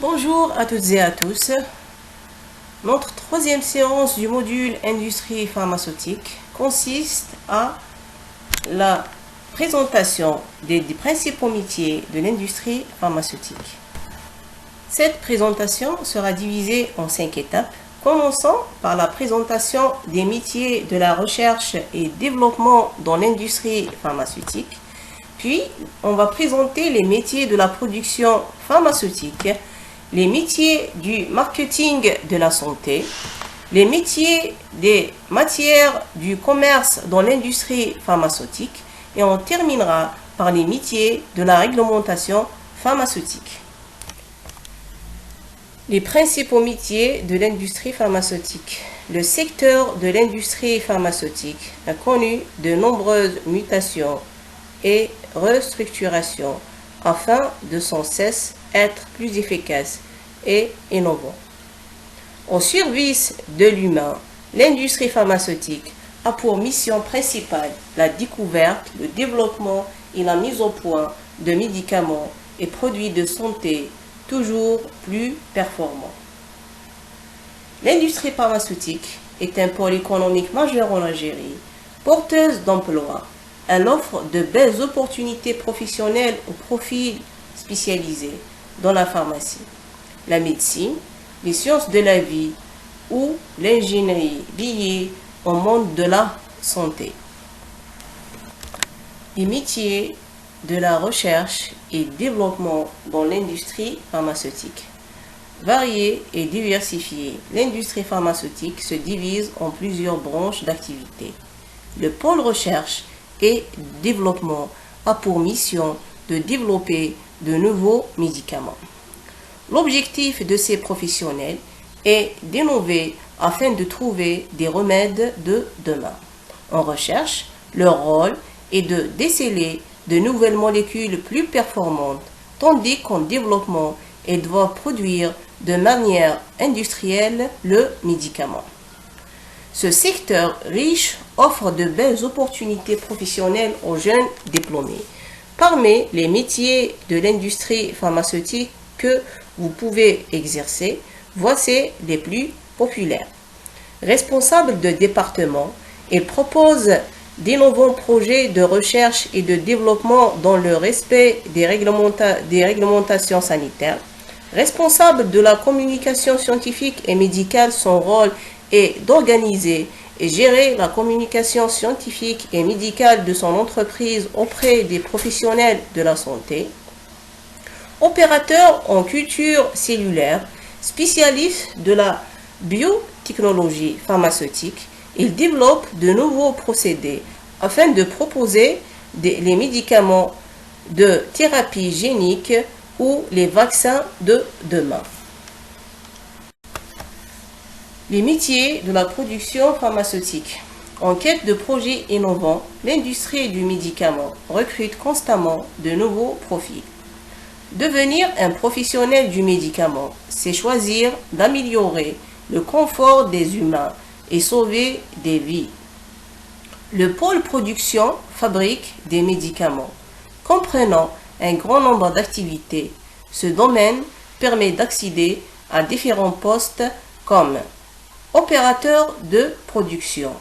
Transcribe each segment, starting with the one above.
Bonjour à toutes et à tous. Notre troisième séance du module Industrie pharmaceutique consiste à la présentation des principaux métiers de l'industrie pharmaceutique. Cette présentation sera divisée en 5 étapes, commençant par la présentation des métiers de la recherche et développement dans l'industrie pharmaceutique. Puis, on va présenter les métiers de la production pharmaceutique, les métiers du marketing de la santé, les métiers des matières du commerce dans l'industrie pharmaceutique et on terminera par les métiers de la réglementation pharmaceutique. Les principaux métiers de l'industrie pharmaceutique. Le secteur de l'industrie pharmaceutique a connu de nombreuses mutations et restructurations afin de sans cesse être plus efficace et innovant. Au service de l'humain, l'industrie pharmaceutique a pour mission principale la découverte, le développement et la mise au point de médicaments et produits de santé toujours plus performants. L'industrie pharmaceutique est un pôle économique majeur en Algérie, porteuse d'emplois. Elle offre de belles opportunités professionnelles aux profils spécialisés dans la pharmacie, la médecine, les sciences de la vie ou l'ingénierie liée au monde de la santé. Les métiers de la recherche et développement dans l'industrie pharmaceutique. Variée et diversifiée, l'industrie pharmaceutique se divise en plusieurs branches d'activité. Le pôle recherche et développement a pour mission de développer de nouveaux médicaments. L'objectif de ces professionnels est d'innover afin de trouver des remèdes de demain. En recherche, leur rôle est de déceler de nouvelles molécules plus performantes, tandis qu'en développement, elles doivent produire de manière industrielle le médicament. Ce secteur riche offre de belles opportunités professionnelles aux jeunes diplômés. Parmi les métiers de l'industrie pharmaceutique que vous pouvez exercer, voici les plus populaires. Responsable de département, il propose d'innovants projets de recherche et de développement dans le respect des réglementations sanitaires. Responsable de la communication scientifique et médicale, son rôle est d'organiser et gérer la communication scientifique et médicale de son entreprise auprès des professionnels de la santé. Opérateur en culture cellulaire, spécialiste de la biotechnologie pharmaceutique, il développe de nouveaux procédés afin de proposer les médicaments de thérapie génique ou les vaccins de demain. Les métiers de la production pharmaceutique. En quête de projets innovants, l'industrie du médicament recrute constamment de nouveaux profils. Devenir un professionnel du médicament, c'est choisir d'améliorer le confort des humains et sauver des vies. Le pôle production fabrique des médicaments. Comprenant un grand nombre d'activités, ce domaine permet d'accéder à différents postes comme opérateur de production.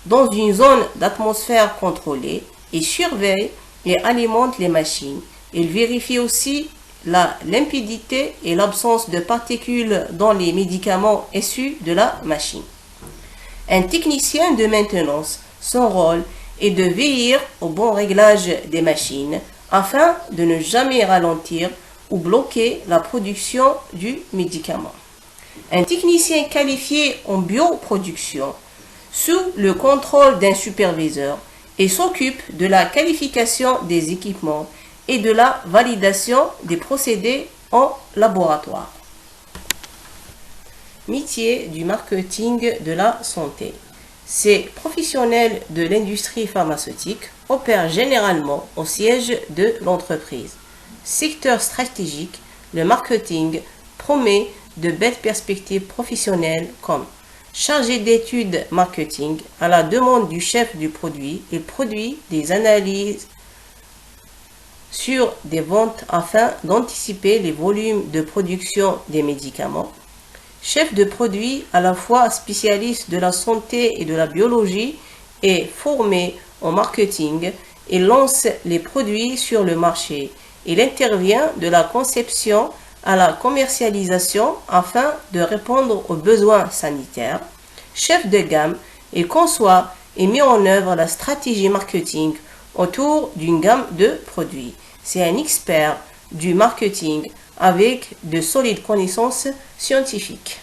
Dans une zone d'atmosphère contrôlée, il surveille et alimente les machines. Il vérifie aussi la limpidité et l'absence de particules dans les médicaments issus de la machine. Un technicien de maintenance, son rôle est de veiller au bon réglage des machines afin de ne jamais ralentir ou bloquer la production du médicament. Un technicien qualifié en bioproduction, sous le contrôle d'un superviseur, et s'occupe de la qualification des équipements et de la validation des procédés en laboratoire. Métier du marketing de la santé. Ces professionnels de l'industrie pharmaceutique opèrent généralement au siège de l'entreprise. Secteur stratégique, le marketing promet de belles perspectives professionnelles comme chargé d'études marketing à la demande du chef du produit. Il produit des analyses sur des ventes afin d'anticiper les volumes de production des médicaments. Chef de produit à la fois spécialiste de la santé et de la biologie et formé en marketing, il lance les produits sur le marché. Il intervient de la conception à la commercialisation afin de répondre aux besoins sanitaires. Chef de gamme, il conçoit et met en œuvre la stratégie marketing autour d'une gamme de produits. C'est un expert du marketing avec de solides connaissances scientifiques.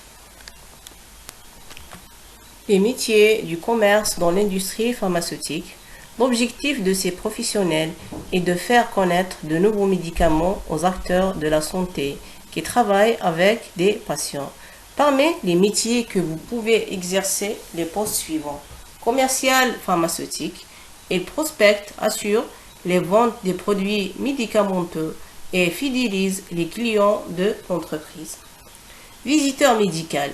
Les métiers du commerce dans l'industrie pharmaceutique. L'objectif de ces professionnels est de faire connaître de nouveaux médicaments aux acteurs de la santé qui travaillent avec des patients. Parmi les métiers que vous pouvez exercer, les postes suivants. Commercial pharmaceutique, il prospecte, assure les ventes des produits médicamenteux et fidélise les clients de l'entreprise. Visiteur médical,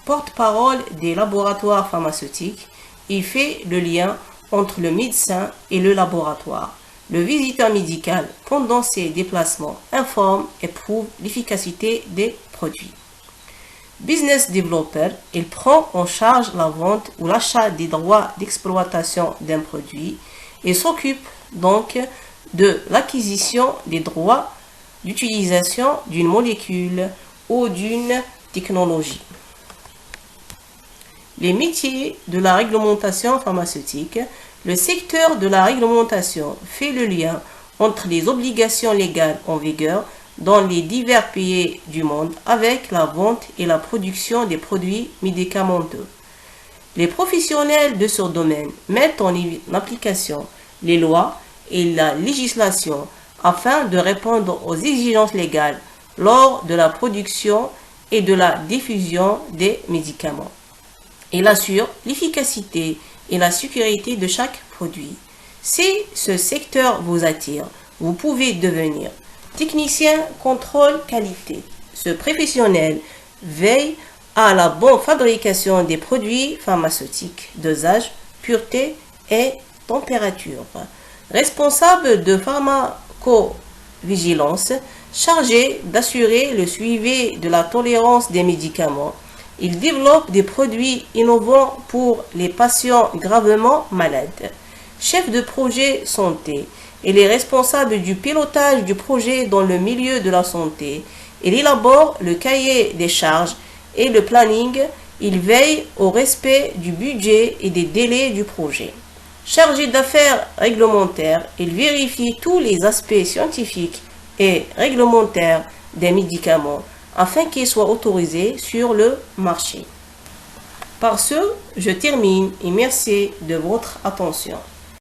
porte-parole des laboratoires pharmaceutiques, il fait le lien entre le médecin et le laboratoire. Le visiteur médical, pendant ses déplacements, informe et prouve l'efficacité des produits. Business developer, il prend en charge la vente ou l'achat des droits d'exploitation d'un produit et s'occupe donc de l'acquisition des droits d'utilisation d'une molécule ou d'une technologie. Les métiers de la réglementation pharmaceutique. Le secteur de la réglementation fait le lien entre les obligations légales en vigueur dans les divers pays du monde avec la vente et la production des produits médicamenteux. Les professionnels de ce domaine mettent en application les lois et la législation afin de répondre aux exigences légales lors de la production et de la diffusion des médicaments. Il assure l'efficacité et la sécurité de chaque produit. Si ce secteur vous attire, vous pouvez devenir technicien contrôle qualité. Ce professionnel veille à la bonne fabrication des produits pharmaceutiques, dosage, pureté et température. Responsable de pharmacovigilance, chargé d'assurer le suivi de la tolérance des médicaments. Il développe des produits innovants pour les patients gravement malades. Chef de projet santé, il est responsable du pilotage du projet dans le milieu de la santé. Il élabore le cahier des charges et le planning. Il veille au respect du budget et des délais du projet. Chargé d'affaires réglementaires, il vérifie tous les aspects scientifiques et réglementaires des médicaments afin qu'ils soient autorisés sur le marché. Par ce, je termine et merci de votre attention.